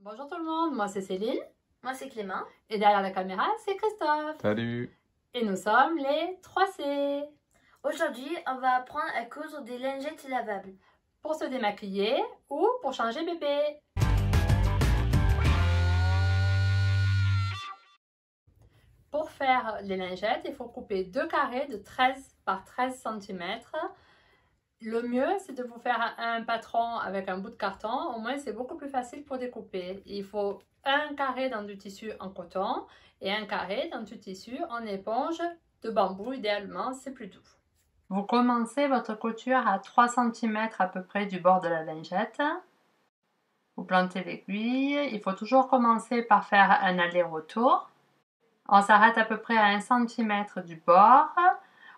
Bonjour tout le monde, moi c'est Céline. Moi c'est Clément. Et derrière la caméra, c'est Christophe. Salut. Et nous sommes les 3C. Aujourd'hui, on va apprendre à coudre des lingettes lavables. Pour se démaquiller ou pour changer bébé. Pour faire les lingettes, il faut couper 2 carrés de 13 par 13 cm. Le mieux, c'est de vous faire un patron avec un bout de carton. Au moins, c'est beaucoup plus facile pour découper. Il faut un carré dans du tissu en coton et un carré dans du tissu en éponge de bambou, idéalement, c'est plus doux. Vous commencez votre couture à 3 cm à peu près du bord de la lingette. Vous plantez l'aiguille. Il faut toujours commencer par faire un aller-retour. On s'arrête à peu près à 1 cm du bord.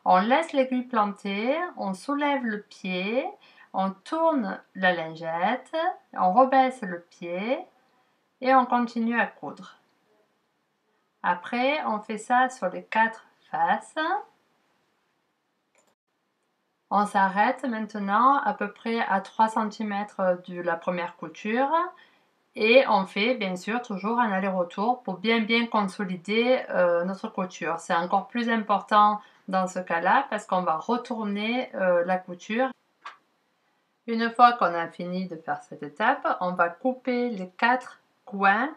On laisse l'aiguille plantée, on soulève le pied, on tourne la lingette, on rebaisse le pied et on continue à coudre. Après, on fait ça sur les 4 faces. On s'arrête maintenant à peu près à 3 cm de la première couture et on fait bien sûr toujours un aller-retour pour bien consolider notre couture. C'est encore plus important dans ce cas-là parce qu'on va retourner la couture. Une fois qu'on a fini de faire cette étape, on va couper les 4 coins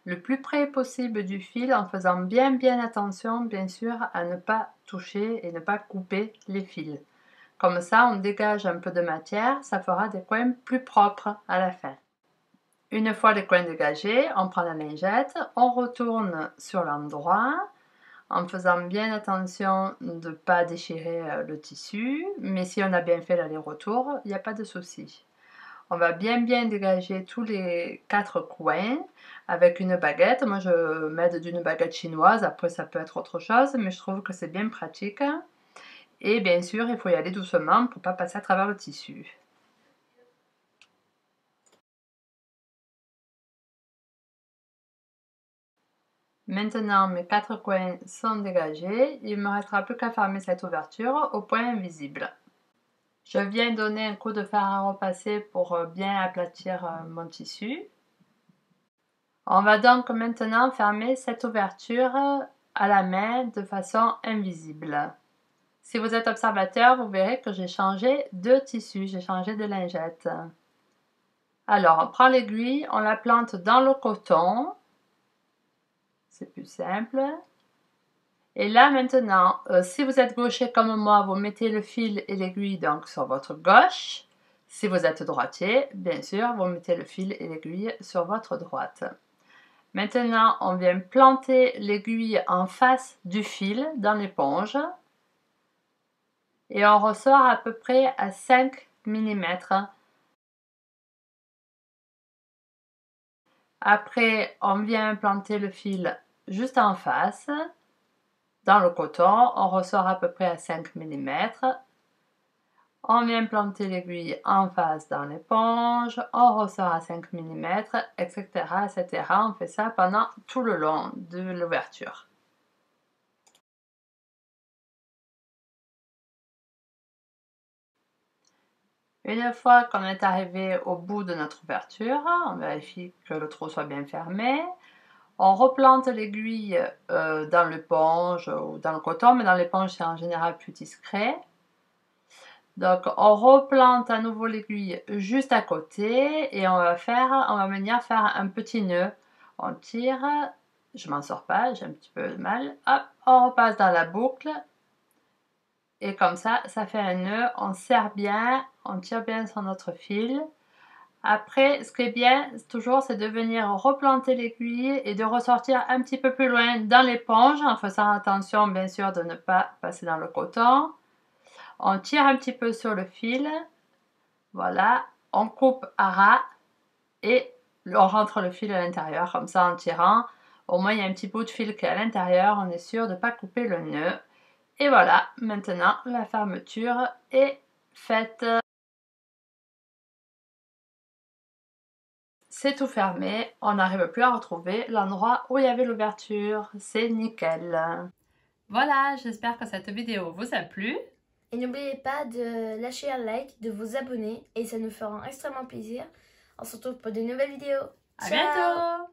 le plus près possible du fil en faisant bien attention bien sûr à ne pas toucher et ne pas couper les fils. Comme ça, on dégage un peu de matière, ça fera des coins plus propres à la fin. Une fois les coins dégagés, on prend la lingette, on retourne sur l'endroit en faisant bien attention de ne pas déchirer le tissu, mais si on a bien fait l'aller-retour, il n'y a pas de souci. On va bien dégager tous les 4 coins avec une baguette. Moi, je m'aide d'une baguette chinoise, après ça peut être autre chose, mais je trouve que c'est bien pratique. Et bien sûr, il faut y aller doucement pour ne pas passer à travers le tissu. Maintenant, mes 4 coins sont dégagés. Il ne me restera plus qu'à fermer cette ouverture au point invisible. Je viens donner un coup de fer à repasser pour bien aplatir mon tissu. On va donc maintenant fermer cette ouverture à la main de façon invisible. Si vous êtes observateur, vous verrez que j'ai changé de tissu, j'ai changé de lingette. Alors, on prend l'aiguille, on la plante dans le coton. C'est plus simple. Et là maintenant, si vous êtes gaucher comme moi, vous mettez le fil et l'aiguille donc sur votre gauche. Si vous êtes droitier, bien sûr, vous mettez le fil et l'aiguille sur votre droite. Maintenant, on vient planter l'aiguille en face du fil dans l'éponge. Et on ressort à peu près à 5 mm. Après, on vient planter le fil juste en face. Dans le coton, on ressort à peu près à 5 mm. On vient planter l'aiguille en face dans l'éponge, on ressort à 5 mm, etc., etc. On fait ça pendant tout le long de l'ouverture. Une fois qu'on est arrivé au bout de notre ouverture, on vérifie que le trou soit bien fermé. On replante l'aiguille dans l'éponge ou dans le coton, mais dans l'éponge c'est en général plus discret. Donc on replante à nouveau l'aiguille juste à côté et on va venir faire un petit nœud. On tire, je m'en sors pas, j'ai un petit peu de mal. Hop, on repasse dans la boucle. Et comme ça fait un nœud, on serre bien, on tire bien sur notre fil. Après, ce qui est bien, toujours, c'est de venir replanter l'aiguille et de ressortir un petit peu plus loin dans l'éponge, en faisant attention, bien sûr, de ne pas passer dans le coton. On tire un petit peu sur le fil, voilà, on coupe à ras et on rentre le fil à l'intérieur, comme ça en tirant. Au moins, il y a un petit bout de fil qui est à l'intérieur, on est sûr de ne pas couper le nœud. Et voilà, maintenant la fermeture est faite. C'est tout fermé, on n'arrive plus à retrouver l'endroit où il y avait l'ouverture. C'est nickel. Voilà, j'espère que cette vidéo vous a plu. Et n'oubliez pas de lâcher un like, de vous abonner et ça nous fera extrêmement plaisir. On se retrouve pour de nouvelles vidéos. À Ciao. bientôt!